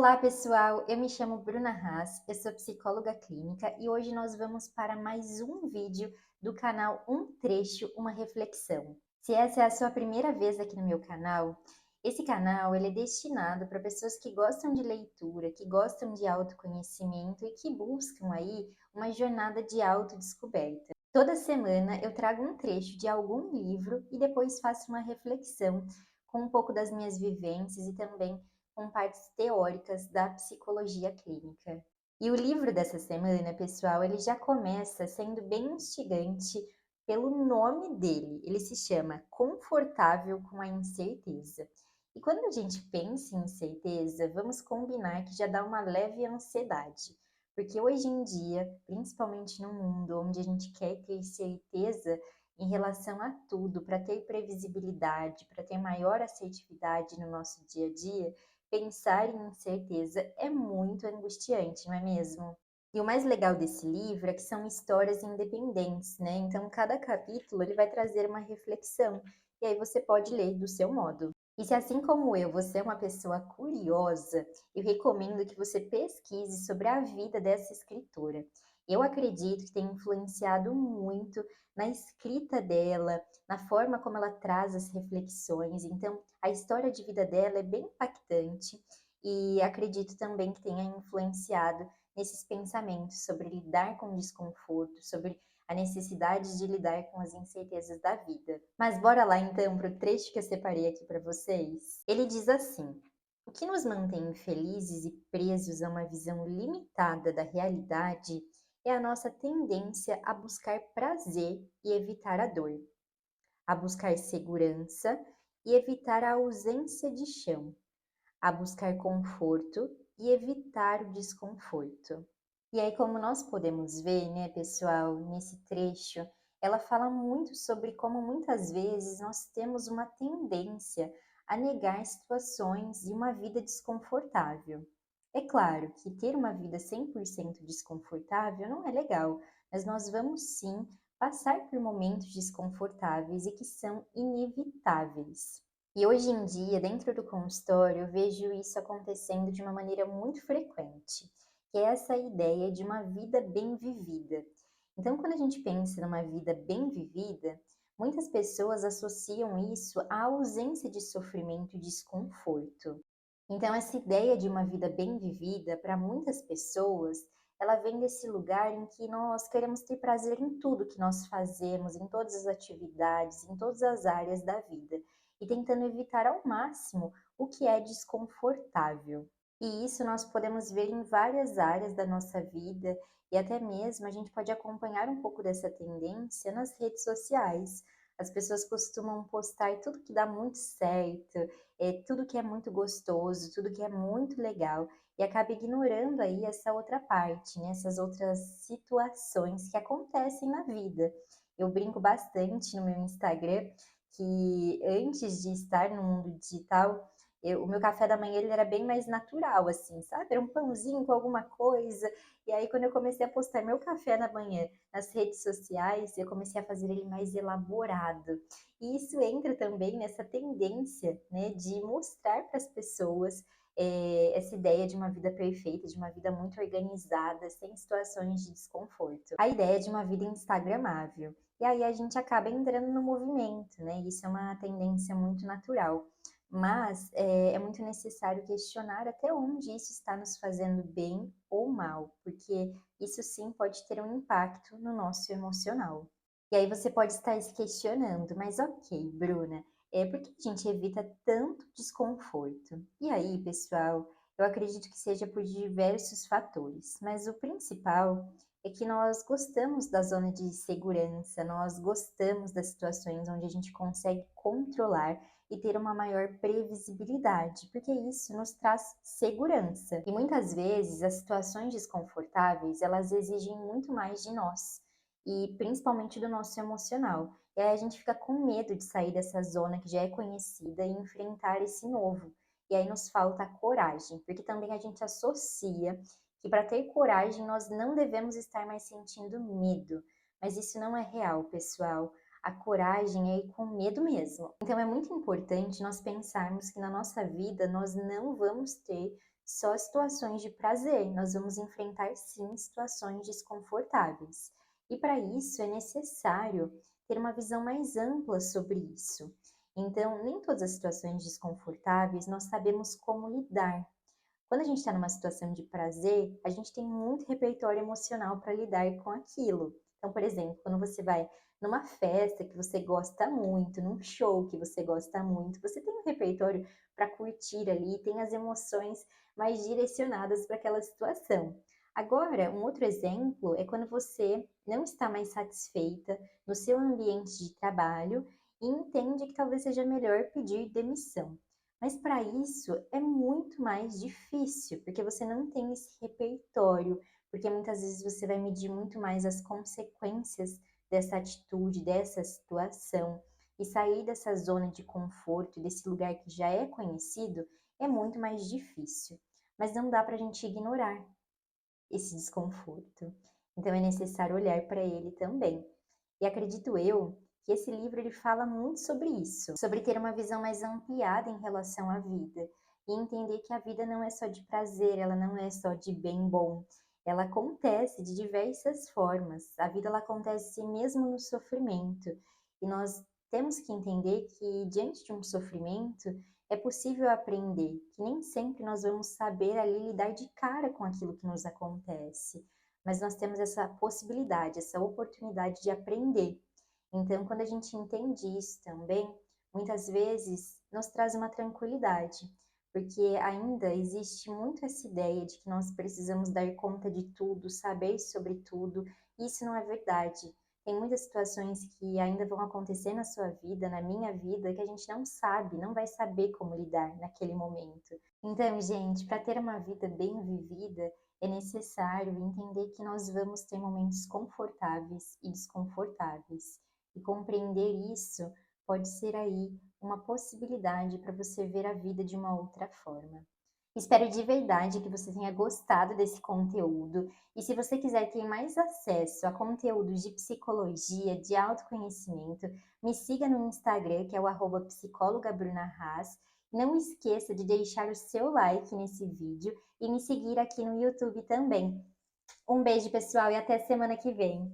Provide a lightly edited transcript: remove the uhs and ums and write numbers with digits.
Olá, pessoal! Eu me chamo Bruna Haas, eu sou psicóloga clínica e hoje nós vamos para mais um vídeo do canal Um Trecho, Uma Reflexão. Se essa é a sua primeira vez aqui no meu canal, esse canal ele é destinado para pessoas que gostam de leitura, que gostam de autoconhecimento e que buscam aí uma jornada de autodescoberta. Toda semana eu trago um trecho de algum livro e depois faço uma reflexão com um pouco das minhas vivências e também com partes teóricas da psicologia clínica. E o livro dessa semana, pessoal, ele já começa sendo bem instigante pelo nome dele. Ele se chama Confortável com a Incerteza. E quando a gente pensa em incerteza, vamos combinar que já dá uma leve ansiedade. Porque hoje em dia, principalmente no mundo onde a gente quer ter certeza em relação a tudo, para ter previsibilidade, para ter maior assertividade no nosso dia a dia, pensar em incerteza é muito angustiante, não é mesmo? E o mais legal desse livro é que são histórias independentes, né? Então, cada capítulo ele vai trazer uma reflexão, e aí você pode ler do seu modo. E se assim como eu, você é uma pessoa curiosa, eu recomendo que você pesquise sobre a vida dessa escritora. Eu acredito que tem influenciado muito na escrita dela, na forma como ela traz as reflexões. Então, a história de vida dela é bem impactante e acredito também que tenha influenciado nesses pensamentos sobre lidar com o desconforto, sobre a necessidade de lidar com as incertezas da vida. Mas bora lá então para o trecho que eu separei aqui para vocês. Ele diz assim: o que nos mantém infelizes e presos a uma visão limitada da realidade é a nossa tendência a buscar prazer e evitar a dor, a buscar segurança e evitar a ausência de chão, a buscar conforto e evitar o desconforto. E aí, como nós podemos ver, né, pessoal, nesse trecho, ela fala muito sobre como muitas vezes nós temos uma tendência a negar situações e uma vida desconfortável. É claro que ter uma vida 100% desconfortável não é legal, mas nós vamos sim passar por momentos desconfortáveis e que são inevitáveis. E hoje em dia, dentro do consultório, eu vejo isso acontecendo de uma maneira muito frequente, que é essa ideia de uma vida bem vivida. Então, quando a gente pensa numa vida bem vivida, muitas pessoas associam isso à ausência de sofrimento e desconforto. Então, essa ideia de uma vida bem vivida, para muitas pessoas, ela vem desse lugar em que nós queremos ter prazer em tudo que nós fazemos, em todas as atividades, em todas as áreas da vida, e tentando evitar ao máximo o que é desconfortável. E isso nós podemos ver em várias áreas da nossa vida, e até mesmo a gente pode acompanhar um pouco dessa tendência nas redes sociais. As pessoas costumam postar tudo que dá muito certo, tudo que é muito gostoso, tudo que é muito legal, e acaba ignorando aí essa outra parte, né? Essas outras situações que acontecem na vida. Eu brinco bastante no meu Instagram que antes de estar no mundo digital, o meu café da manhã ele era bem mais natural, assim, sabe? Era um pãozinho com alguma coisa. E aí, quando eu comecei a postar meu café da manhã nas redes sociais, eu comecei a fazer ele mais elaborado. E isso entra também nessa tendência, né, de mostrar para as pessoas essa ideia de uma vida perfeita, de uma vida muito organizada, sem situações de desconforto. A ideia de uma vida instagramável. E aí a gente acaba entrando no movimento, né? Isso é uma tendência muito natural. Mas é muito necessário questionar até onde isso está nos fazendo bem ou mal, porque isso sim pode ter um impacto no nosso emocional. E aí você pode estar se questionando, mas ok, Bruna, por que a gente evita tanto desconforto? E aí, pessoal, eu acredito que seja por diversos fatores, mas o principal é que nós gostamos da zona de segurança, nós gostamos das situações onde a gente consegue controlar e ter uma maior previsibilidade, porque isso nos traz segurança. E muitas vezes as situações desconfortáveis, elas exigem muito mais de nós, e principalmente do nosso emocional. E aí a gente fica com medo de sair dessa zona que já é conhecida e enfrentar esse novo. E aí nos falta coragem, porque também a gente associa que para ter coragem nós não devemos estar mais sentindo medo. Mas isso não é real, pessoal. A coragem é ir com medo mesmo. Então é muito importante nós pensarmos que na nossa vida nós não vamos ter só situações de prazer, nós vamos enfrentar sim situações desconfortáveis. E para isso é necessário ter uma visão mais ampla sobre isso. Então, nem todas as situações desconfortáveis nós sabemos como lidar. Quando a gente está numa situação de prazer, a gente tem muito repertório emocional para lidar com aquilo. Então, por exemplo, quando você vai numa festa que você gosta muito, num show que você gosta muito, você tem um repertório para curtir ali, tem as emoções mais direcionadas para aquela situação. Agora, um outro exemplo é quando você não está mais satisfeita no seu ambiente de trabalho e entende que talvez seja melhor pedir demissão. Mas para isso é muito mais difícil, porque você não tem esse repertório, porque muitas vezes você vai medir muito mais as consequências dessa atitude, dessa situação. E sair dessa zona de conforto, desse lugar que já é conhecido, é muito mais difícil. Mas não dá para a gente ignorar esse desconforto. Então é necessário olhar para ele também. E acredito eu que esse livro ele fala muito sobre isso, sobre ter uma visão mais ampliada em relação à vida e entender que a vida não é só de prazer, ela não é só de bem bom. Ela acontece de diversas formas. A vida ela acontece mesmo no sofrimento. E nós temos que entender que diante de um sofrimento é possível aprender, que nem sempre nós vamos saber ali lidar de cara com aquilo que nos acontece, mas nós temos essa possibilidade, essa oportunidade de aprender. Então, quando a gente entende isso também, muitas vezes nos traz uma tranquilidade, porque ainda existe muito essa ideia de que nós precisamos dar conta de tudo, saber sobre tudo, e isso não é verdade. Tem muitas situações que ainda vão acontecer na sua vida, na minha vida, que a gente não sabe, não vai saber como lidar naquele momento. Então, gente, para ter uma vida bem vivida, é necessário entender que nós vamos ter momentos confortáveis e desconfortáveis. E compreender isso pode ser aí uma possibilidade para você ver a vida de uma outra forma. Espero de verdade que você tenha gostado desse conteúdo. E se você quiser ter mais acesso a conteúdos de psicologia, de autoconhecimento, me siga no Instagram, que é o @psicólogabrunarraz. Não esqueça de deixar o seu like nesse vídeo e me seguir aqui no YouTube também. Um beijo, pessoal, e até semana que vem.